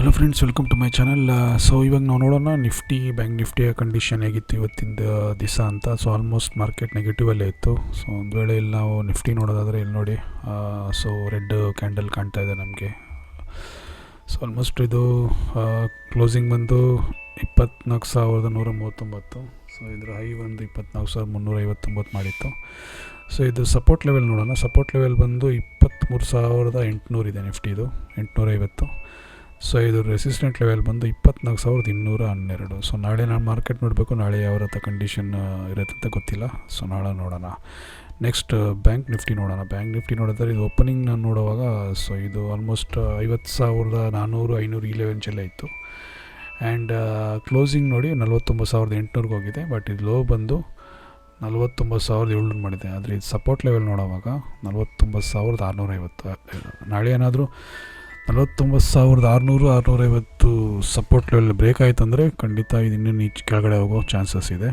Hello friends, welcome to my channel. So ಇವಾಗ ನಾವು ನೋಡೋಣ ನಿಫ್ಟಿ, ಬ್ಯಾಂಕ್ ನಿಫ್ಟಿಯ ಕಂಡೀಷನ್ ಹೇಗಿತ್ತು ಇವತ್ತಿನ ದಿವಸ ಅಂತ. ಸೊ ಆಲ್ಮೋಸ್ಟ್ ಮಾರ್ಕೆಟ್ ನೆಗೆಟಿವಲ್ಲೇ ಇತ್ತು. ಸೊ ಒಂದು ವೇಳೆ ಇಲ್ಲಿ ನಾವು ನಿಫ್ಟಿ ನೋಡೋದಾದರೆ ಇಲ್ಲಿ ನೋಡಿ, ಸೊ ರೆಡ್ ಕ್ಯಾಂಡಲ್ ಕಾಣ್ತಾ ಇದೆ ನಮಗೆ. ಸೊ ಆಲ್ಮೋಸ್ಟ್ ಇದು ಕ್ಲೋಸಿಂಗ್ ಬಂದು 24,139. ಸೊ ಇದರ ಹೈ ಬಂದು 24,359 ಮಾಡಿತ್ತು. ಸೊ ಇದು ಸಪೋರ್ಟ್ ಲೆವೆಲ್ ನೋಡೋಣ. ಸಪೋರ್ಟ್ ಲೆವೆಲ್ ಬಂದು 23,800 ಇದೆ ನಿಫ್ಟಿದು, 850. ಸೊ ಇದು ರೆಸಿಸ್ಟೆಂಟ್ ಲೆವೆಲ್ ಬಂದು 24,212. ಸೊ ನಾಳೆ ನಾನು ಮಾರ್ಕೆಟ್ ನೋಡಬೇಕು, ನಾಳೆ ಯಾವ ಥರ ಕಂಡೀಷನ್ ಇರುತ್ತೆ ಅಂತ ಗೊತ್ತಿಲ್ಲ. ಸೊ ನಾಳೆ ನೋಡೋಣ. ನೆಕ್ಸ್ಟ್ ಬ್ಯಾಂಕ್ ನಿಫ್ಟಿ ನೋಡೋಣ. ಬ್ಯಾಂಕ್ ನಿಫ್ಟಿ ನೋಡಿದ್ರೆ ಇದು ಓಪನಿಂಗ್ ನಾನು ನೋಡುವಾಗ ಸೊ ಇದು ಆಲ್ಮೋಸ್ಟ್ 50,400, 500 ಈ ಲೆವೆಂಚಲ್ಲೇ ಇತ್ತು. ಆ್ಯಂಡ್ ಕ್ಲೋಸಿಂಗ್ ನೋಡಿ 49,800 ಹೋಗಿದೆ. ಬಟ್ ಇದು ಲೋ ಬಂದು 49,700 ಮಾಡಿದೆ. ಆದರೆ ಇದು ಸಪೋರ್ಟ್ ಲೆವೆಲ್ ನೋಡುವಾಗ 49,650. ನಾಳೆ ಏನಾದರೂ 49,600, 650 ಸಪೋರ್ಟ್ ಲೆವೆಲ್ ಬ್ರೇಕ್ ಆಯಿತು ಅಂದರೆ ಖಂಡಿತ ಇದು ಇನ್ನೂ ನೀಚೆ ಕೆಳಗಡೆ ಹೋಗೋ ಚಾನ್ಸಸ್ ಇದೆ.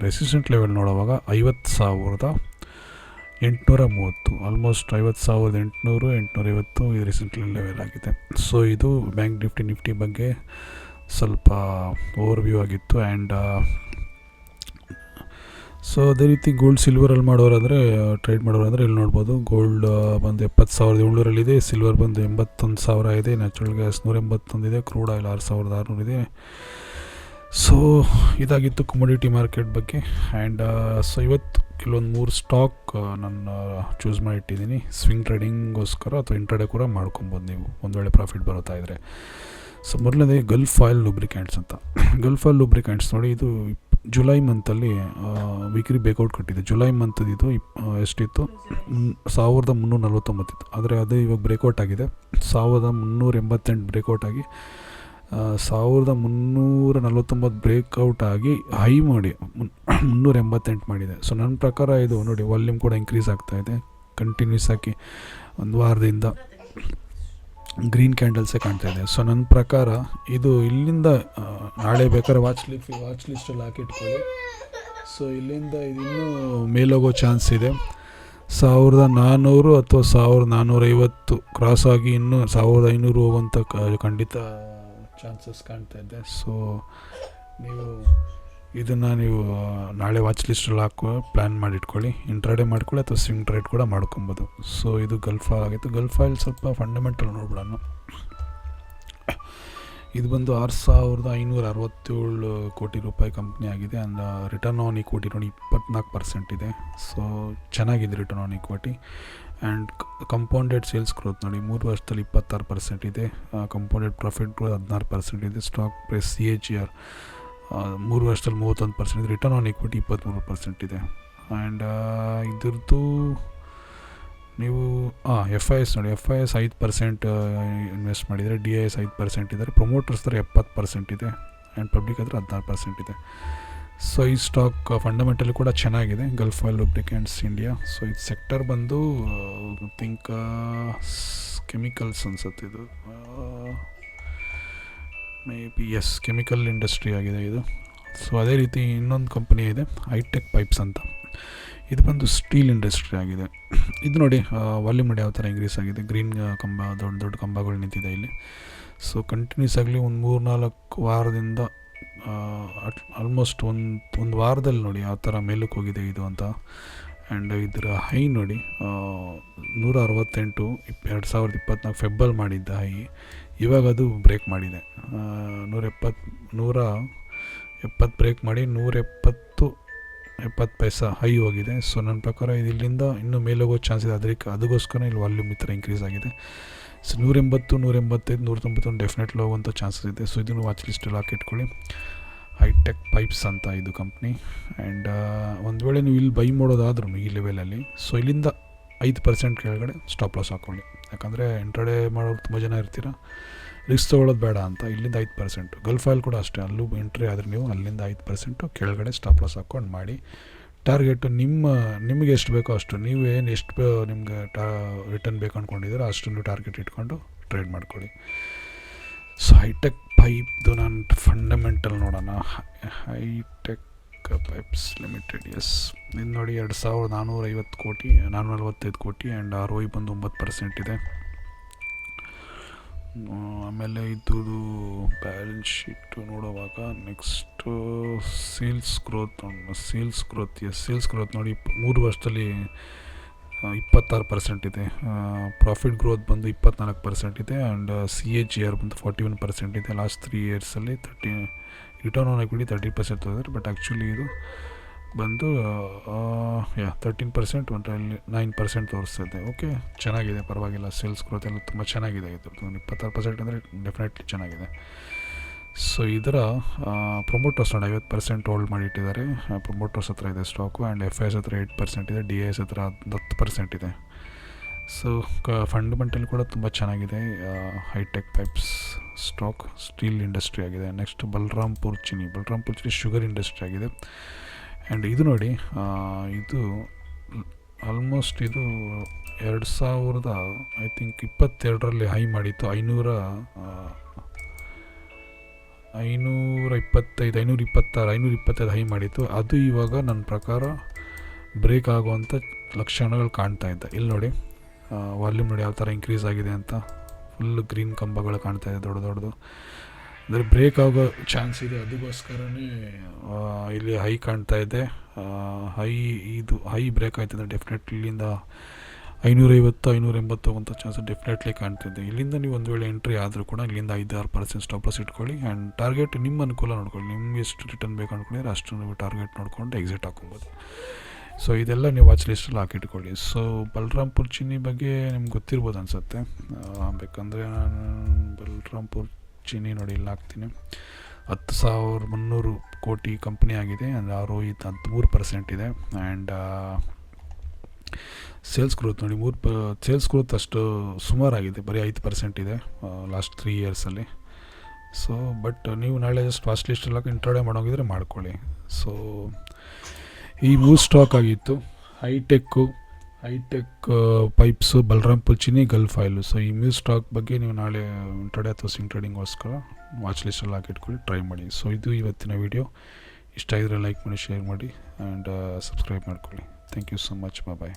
ರೆಸಿಸ್ಟೆಂಟ್ ಲೆವೆಲ್ ನೋಡುವಾಗ 50,830, ಆಲ್ಮೋಸ್ಟ್ 50,800, 850 ಇದು ರೆಸಿಸ್ಟೆಂಟ್ ಲೆವೆಲ್ ಆಗಿದೆ. ಸೊ ಇದು ಬ್ಯಾಂಕ್ ನಿಫ್ಟಿ ಬಗ್ಗೆ ಸ್ವಲ್ಪ ಓವರ್ವ್ಯೂ ಆಗಿತ್ತು. ಆ್ಯಂಡ್ ಸೊ ಅದೇ ರೀತಿ ಗೋಲ್ಡ್ ಸಿಲ್ವರಲ್ಲಿ ಮಾಡೋರಾದರೆ, ಟ್ರೇಡ್ ಮಾಡೋರಾದರೆ ಇಲ್ಲಿ ನೋಡ್ಬೋದು. ಗೋಲ್ಡ್ ಬಂದು 70,700 ಇದೆ, ಸಿಲ್ವರ್ ಬಂದು 81,000 ಇದೆ, ನ್ಯಾಚುರಲ್ ಗ್ಯಾಸ್ 181 ಇದೆ, ಕ್ರೂಡ್ ಆಯಿಲ್ 6,600 ಇದೆ. ಸೊ ಇದಾಗಿತ್ತು ಕಮೋಡಿಟಿ ಮಾರ್ಕೆಟ್ ಬಗ್ಗೆ. ಆ್ಯಂಡ್ ಸೊ ಇವತ್ತು ಕೆಲವೊಂದು 3 ಸ್ಟಾಕ್ ನಾನು ಚೂಸ್ ಮಾಡಿಟ್ಟಿದ್ದೀನಿ ಸ್ವಿಂಗ್ ಟ್ರೇಡಿಂಗ್ಗೋಸ್ಕರ, ಅಥವಾ ಇಂಟ್ರಾಡೇ ಕೂಡ ಮಾಡ್ಕೊಬೋದು ನೀವು ಒಂದು ವೇಳೆ ಪ್ರಾಫಿಟ್ ಬರುತ್ತಾ ಇದ್ದರೆ. ಸೊ ಮೊದಲನೇ ಗಲ್ಫ್ ಆಯಿಲ್ ಲೂಬ್ರಿಕ್ಯಾಂಟ್ಸ್ ಅಂತ. ಗಲ್ಫ್ ಆಯಿಲ್ ಲೂಬ್ರಿಕ್ಯಾಂಟ್ಸ್ ನೋಡಿ, ಇದು ಜುಲೈ ಮಂತಲ್ಲಿ ವೀಕ್ಲಿ ಬ್ರೇಕೌಟ್ ಕೊಟ್ಟಿದೆ. ಜುಲೈ ಮಂತದ್ದು ಇದು ಎಷ್ಟಿತ್ತು, 1,349 ಇತ್ತು. ಆದರೆ ಅದೇ ಇವಾಗ ಬ್ರೇಕೌಟ್ ಆಗಿದೆ 1,388 ಬ್ರೇಕೌಟ್ ಆಗಿ 1,349 ಬ್ರೇಕೌಟ್ ಆಗಿ ಹೈ ಮಾಡಿ 388 ಮಾಡಿದೆ. ಸೊ ನನ್ನ ಪ್ರಕಾರ ಇದು ನೋಡಿ, ವಾಲ್ಯೂಮ್ ಕೂಡ ಇನ್ಕ್ರೀಸ್ ಆಗ್ತಾಯಿದೆ ಕಂಟಿನ್ಯೂಸ್ ಆಗಿ ಒಂದು ವಾರದಿಂದ. ಗ್ರೀನ್ ಕ್ಯಾಂಡಲ್ಸೇ ಕಾಣ್ತಾ ಇದೆ. ಸೊ ನನ್ನ ಪ್ರಕಾರ ಇದು ಇಲ್ಲಿಂದ ನಾಳೆ ಬೇಕಾದ್ರೆ ವಾಚ್ ಲಿಸ್ಟಲ್ಲಿ ಹಾಕಿಟ್ಕೊಳ್ಳಿ. ಸೊ ಇಲ್ಲಿಂದ ಇದು ಇನ್ನೂ ಮೇಲೋಗೋ ಚಾನ್ಸ್ ಇದೆ. 1,400 ಅಥವಾ 1,450 ಕ್ರಾಸ್ ಆಗಿ ಇನ್ನೂ 1,500 ಹೋಗುವಂಥ ಖಂಡಿತ ಚಾನ್ಸಸ್ ಕಾಣ್ತಾ ಇದೆ. ಸೊ ಇದನ್ನು ನೀವು ನಾಳೆ ವಾಚ್ ಲಿಸ್ಟಲ್ಲಿ ಹಾಕೋ ಪ್ಲ್ಯಾನ್ ಮಾಡಿಟ್ಕೊಳ್ಳಿ. ಇಂಟ್ರಾಡೇ ಮಾಡ್ಕೊಳ್ಳಿ ಅಥವಾ ಸ್ವಿಂಗ್ ಟ್ರೇಡ್ ಕೂಡ ಮಾಡ್ಕೊಬೋದು. ಸೊ ಇದು ಗಲ್ಫ್ ಆಗಿತ್ತು. ಗಲ್ಫ್ ಆಯಿಲ್ ಸ್ವಲ್ಪ ಫಂಡಮೆಂಟಲ್ ನೋಡ್ಬಿಡೋಣ. ಇದು ಬಂದು 6,567 ಕೋಟಿ ರೂಪಾಯಿ ಕಂಪ್ನಿ ಆಗಿದೆ. ಆ್ಯಂಡ್ ರಿಟರ್ನ್ ಆನ್ ಈಕ್ವಿಟಿ ನೋಡಿ 24% ಇದೆ. ಸೊ ಚೆನ್ನಾಗಿದೆ return on equity. And compounded sales growth ನೋಡಿ 3 ವರ್ಷದಲ್ಲಿ 26% ಇದೆ. ಕಂಪೌಂಡೆಡ್ ಪ್ರಾಫಿಟ್ ಗ್ರೋತ್ 16% ಇದೆ. ಸ್ಟಾಕ್ ಪ್ರೈಸ್ CAGR 3 ವರ್ಷದಲ್ಲಿ 31% ಇದೆ. ರಿಟರ್ನ್ ಆನ್ ಈಕ್ವಿಟಿ 23% ಇದೆ. ಆ್ಯಂಡ್ ಇದ್ರದ್ದು ನೀವು FIS ನೋಡಿ, FIS 5% ಇನ್ವೆಸ್ಟ್ ಮಾಡಿದರೆ, DIS 5% ಇದ್ದಾರೆ, ಪ್ರಮೋಟರ್ಸ್ ಹತ್ರ 70% ಇದೆ, ಆ್ಯಂಡ್ ಪಬ್ಲಿಕ್ ಹತ್ರ 16% ಇದೆ. ಸೊ ಈ ಸ್ಟಾಕ್ ಫಂಡಮೆಂಟಲಿ ಕೂಡ ಚೆನ್ನಾಗಿದೆ, Gulf oil lubricants India. So ಇದು ಸೆಕ್ಟರ್ ಬಂದು ಥಿಂಕ್ ಕೆಮಿಕಲ್ಸ್ ಅನ್ಸುತ್ತೆ ಇದು, maybe is chemical industry ಆಗಿದೆ ಇದು. ಸೊ ಅದೇ ರೀತಿ ಇನ್ನೊಂದು ಕಂಪನಿ ಇದೆ ಹೈಟೆಕ್ ಪೈಪ್ಸ್ ಅಂತ. ಇದು ಬಂದು ಸ್ಟೀಲ್ ಇಂಡಸ್ಟ್ರಿ ಆಗಿದೆ. ಇದು ನೋಡಿ ವಾಲ್ಯೂಮ್ ನೋಡಿ ಯಾವ ಥರ ಇನ್ಕ್ರೀಸ್ ಆಗಿದೆ. ಗ್ರೀನ್ ಕಂಬ, ದೊಡ್ಡ ದೊಡ್ಡ ಕಂಬಗಳು ನಿಂತಿದೆ ಇಲ್ಲಿ. ಸೊ ಕಂಟಿನ್ಯೂಸ್ ಆಗಲಿ ಒಂದು 3-4 ವಾರದಿಂದ ಆಲ್ಮೋಸ್ಟ್ ಒಂದು ವಾರದಲ್ಲಿ ನೋಡಿ ಯಾವ ಥರ ಮೇಲಕ್ಕೆ ಹೋಗಿದೆ ಇದು ಅಂತ. ಆ್ಯಂಡ್ ಇದರ ಹೈ ನೋಡಿ 168, 2024 ಫೆಬ್ಬಲ್ಲಿ ಮಾಡಿದ್ದ ಹೈ. ಇವಾಗ ಅದು ಬ್ರೇಕ್ ಮಾಡಿದೆ 170 ಬ್ರೇಕ್ ಮಾಡಿ 170 ಪೈಸಾ ಹೈ ಹೋಗಿದೆ. ಸೊ ನನ್ನ ಪ್ರಕಾರ ಇದು ಇಲ್ಲಿಂದ ಇನ್ನೂ ಮೇಲೆ ಹೋಗೋ ಚಾನ್ಸ್ ಇದೆ. ಅದಕ್ಕೋಸ್ಕರ ಇಲ್ಲಿ ವಾಲ್ಯೂಮ್ ಈ ಥರ ಇನ್ಕ್ರೀಸ್ ಆಗಿದೆ. ಸೊ 180, 185, 191 ಡೆಫಿನೆಟ್ಲಿ ಹೋಗುವಂಥ ಚಾನ್ಸಸ್ ಇದೆ. ಸೊ ಇದನ್ನು ವಾಚ್ ಲಿಸ್ಟಲ್ಲಿ ಹಾಕಿಟ್ಕೊಳ್ಳಿ. ಹೈಟೆಕ್ ಪೈಪ್ಸ್ ಅಂತ ಇದು ಕಂಪ್ನಿ. ಆ್ಯಂಡ್ ಒಂದು ವೇಳೆ ನೀವು ಇಲ್ಲಿ ಬೈ ಮಾಡೋದಾದ್ರೂ ಈ ಲೆವೆಲಲ್ಲಿ, ಸೊ ಇಲ್ಲಿಂದ 5% ಕೆಳಗಡೆ ಸ್ಟಾಪ್ ಲಾಸ್ ಹಾಕ್ಕೊಳ್ಳಿ. ಯಾಕಂದರೆ ಇಂಟ್ರಾಡೇ ಮಾಡೋರು ತುಂಬ ಜನ ಇರ್ತೀರ, ರಿಸ್ಕ್ ತೊಗೊಳ್ಳೋದು ಬೇಡ ಅಂತ. ಇಲ್ಲಿಂದ 5%. ಗಲ್ಫ್ ಆಯಿಲ್ ಕೂಡ ಅಷ್ಟೇ, ಅಲ್ಲೂ ಎಂಟ್ರಿ ಆದರೆ ನೀವು ಅಲ್ಲಿಂದ 5% ಕೆಳಗಡೆ ಸ್ಟಾಪ್ ಲಾಸ್ ಹಾಕ್ಕೊಂಡು ಮಾಡಿ. ಟಾರ್ಗೆಟು ನಿಮಗೆ ಎಷ್ಟು ಬೇಕೋ ಅಷ್ಟು, ನೀವು ಏನು ಎಷ್ಟು ನಿಮ್ಗೆ ರಿಟರ್ನ್ ಬೇಕು ಅಂದ್ಕೊಂಡಿದ್ದೀರೋ ಅಷ್ಟನ್ನು ಟಾರ್ಗೆಟ್ ಇಟ್ಕೊಂಡು ಟ್ರೇಡ್ ಮಾಡ್ಕೊಳ್ಳಿ. ಸೊ ಹೈಟೆಕ್ ಪೈಪ್ದು ನಾನು ಫಂಡಮೆಂಟಲ್ ನೋಡೋಣ. ಹೈಟೆಕ್ ಪೈಪ್ಸ್ ಲಿಮಿಟೆಡ್, ಎಸ್ ಇದು ನೋಡಿ 2,450 ಕೋಟಿ, 445 ಕೋಟಿ. ಆ್ಯಂಡ್ ROI ಬಂದು 9% ಇದೆ. ಆಮೇಲೆ ಇದ್ದು ಬ್ಯಾಲೆನ್ಸ್ ಶೀಟು ನೋಡುವಾಗ ನೆಕ್ಸ್ಟು ಸೇಲ್ಸ್ ಗ್ರೋತ್ ನೋಡಿ 3 ವರ್ಷದಲ್ಲಿ 26% ಇದೆ. ಪ್ರಾಫಿಟ್ ಗ್ರೋತ್ ಬಂದು 24% ಇದೆ. ಆ್ಯಂಡ್ CAGR ಬಂದು 41% ಇದೆ. ಲಾಸ್ಟ್ 3 ಇಯರ್ಸಲ್ಲಿ ರಿಟರ್ನ್ ಆನ್ ಎಕ್ವಿಟಿ 30% ತೋರಿದ್ರೆ, ಬಟ್ ಆ್ಯಕ್ಚುಲಿ ಇದು ಬಂದು 13% ಒಂದರಲ್ಲಿ 9% ತೋರಿಸ್ತದೆ. ಓಕೆ, ಚೆನ್ನಾಗಿದೆ, ಪರವಾಗಿಲ್ಲ. ಸೇಲ್ಸ್ ಗ್ರೋತ್ ಎಲ್ಲ ತುಂಬ ಚೆನ್ನಾಗಿದೆ ಇದ್ರದ್ದು. 26% ಅಂದರೆ ಡೆಫಿನೆಟ್ಲಿ ಚೆನ್ನಾಗಿದೆ. ಸೊ ಇದರ ಪ್ರೊಮೋಟರ್ಸ್ ನೋಡಿ 50% ಹೋಲ್ಡ್ ಮಾಡಿಟ್ಟಿದ್ದಾರೆ. ಪ್ರೊಮೋಟರ್ಸ್ ಹತ್ರ ಇದೆ ಸ್ಟಾಕು. ಆ್ಯಂಡ್ FIS ಹತ್ರ 8% ಇದೆ. DIS ಹತ್ರ 10% ಇದೆ. ಸೊ ಫಂಡಮೆಂಟಲ್ ಕೂಡ ತುಂಬ ಚೆನ್ನಾಗಿದೆ. Hi tech pipes stock, steel industry ಆಗಿದೆ. Next Balrampur Chini sugar industry ಆಗಿದೆ. ಆ್ಯಂಡ್ ಇದು ನೋಡಿ, ಇದು ಆಲ್ಮೋಸ್ಟ್ ಇದು 2000 ಐ ಥಿಂಕ್ 22ರಲ್ಲಿ ಹೈ ಮಾಡಿತ್ತು. 525 ಹೈ ಮಾಡಿತ್ತು. ಅದು ಇವಾಗ ನನ್ನ ಪ್ರಕಾರ ಬ್ರೇಕ್ ಆಗುವಂಥ ಲಕ್ಷಣಗಳು ಕಾಣ್ತಾ ಇದೆ. ಇಲ್ಲಿ ನೋಡಿ, ವಾಲ್ಯೂಮ್ ನೋಡಿ ಯಾವ ಥರ ಇಂಕ್ರೀಸ್ ಆಗಿದೆ ಅಂತ. ಫುಲ್ ಗ್ರೀನ್ ಕಂಬಗಳು ಕಾಣ್ತಾ ಇದೆ ದೊಡ್ಡದು. ಅಂದರೆ ಬ್ರೇಕ್ ಆಗೋ ಚಾನ್ಸ್ ಇದೆ. ಅದಕ್ಕೋಸ್ಕರನೇ ಇಲ್ಲಿ ಹೈ ಕಾಣ್ತಾ ಇದೆ. ಹೈ ಬ್ರೇಕ್ ಆಯ್ತು ಅಂದರೆ ಡೆಫಿನೆಟ್ಲಿ ಇಲ್ಲಿಂದ 550-580 ಹೋಗುವಂಥ ಚಾನ್ಸ್ ಡೆಫಿನೆಟ್ಲಿ ಕಾಣ್ತಿದೆ. ಇಲ್ಲಿಂದ ನೀವು ಒಂದು ವೇಳೆ ಎಂಟ್ರಿ ಆದರೂ ಕೂಡ ಇಲ್ಲಿಂದ 5-6% ಸ್ಟಾಪ್ ಲಾಸ್ ಇಟ್ಕೊಳ್ಳಿ. ಆ್ಯಂಡ್ ಟಾರ್ಗೆಟ್ ನಿಮ್ಮ ಅನುಕೂಲ ನೋಡ್ಕೊಳ್ಳಿ. ನಿಮ್ಗೆ ಎಷ್ಟು ರಿಟರ್ನ್ ಬೇಕು ಅಂದ್ಕೊಂಡಿದ್ರೆ ಅಷ್ಟು ನೀವು ಟಾರ್ಗೆಟ್ ನೋಡ್ಕೊಂಡು ಎಕ್ಸಿಟ್ ಹಾಕೊಬೋದು. ಸೊ ಇದೆಲ್ಲ ನೀವು ವಾಚ್ ಲಿಸ್ಟಲ್ಲಿ ಹಾಕಿಟ್ಕೊಳ್ಳಿ. ಸೊ ಬಲರಾಮ್ಪುರ್ ಚಿನಿ ಬಗ್ಗೆ ನಿಮ್ಗೆ ಗೊತ್ತಿರ್ಬೋದು ಅನಿಸುತ್ತೆ. ಬೇಕಂದರೆ ನಾನು ಬಲರಾಮ್ಪುರ್ ಚಿನಿ ನೋಡಿ ಇಲ್ಲಿ ಹಾಕ್ತೀನಿ. 10,300 ಕೋಟಿ ಕಂಪ್ನಿ ಆಗಿದೆ. ಅಂದರೆ ROE 13% ಇದೆ. ಆ್ಯಂಡ್ ಸೇಲ್ಸ್ ಗ್ರೋತ್ ನೋಡಿ, ಸೇಲ್ಸ್ ಗ್ರೋತ್ ಅಷ್ಟು ಸುಮಾರಾಗಿದೆ, ಬರೀ 5% ಇದೆ ಲಾಸ್ಟ್ 3 ಇಯರ್ಸಲ್ಲಿ. ಸೊ ಬಟ್ ನೀವು ನಾಳೆ ಜಸ್ಟ್ ವಾಚ್ ಲಿಸ್ಟೆಲ್ಲ ಇಂಟ್ರಾಡೇ ಮಾಡೋಂಗಿದ್ರೆ ಮಾಡ್ಕೊಳ್ಳಿ. ಸೊ ಈ 3 ಸ್ಟಾಕ್ ಆಗಿತ್ತು. Hitech Pipes, Balrampur Chini, Gulf Oil. So ಈ 3 ಸ್ಟಾಕ್ ಬಗ್ಗೆ ನೀವು ನಾಳೆ ಇಂಟ್ರಾಡೇ ಅಥವಾ ಸ್ವಿಂಗ್ ಟ್ರೇಡಿಂಗ್ಗೋಸ್ಕರ ವಾಚ್ ಲಿಸ್ಟಲ್ಲಿ ಹಾಕಿಟ್ಕೊಳ್ಳಿ, ಟ್ರೈ ಮಾಡಿ. ಸೊ ಇದು ಇವತ್ತಿನ ವಿಡಿಯೋ. ಇಷ್ಟ ಆಗಿದ್ರೆ ಲೈಕ್ ಮಾಡಿ, ಶೇರ್ ಮಾಡಿ, ಆ್ಯಂಡ್ ಸಬ್ಸ್ಕ್ರೈಬ್ ಮಾಡ್ಕೊಳ್ಳಿ. Thank you so much. Bye.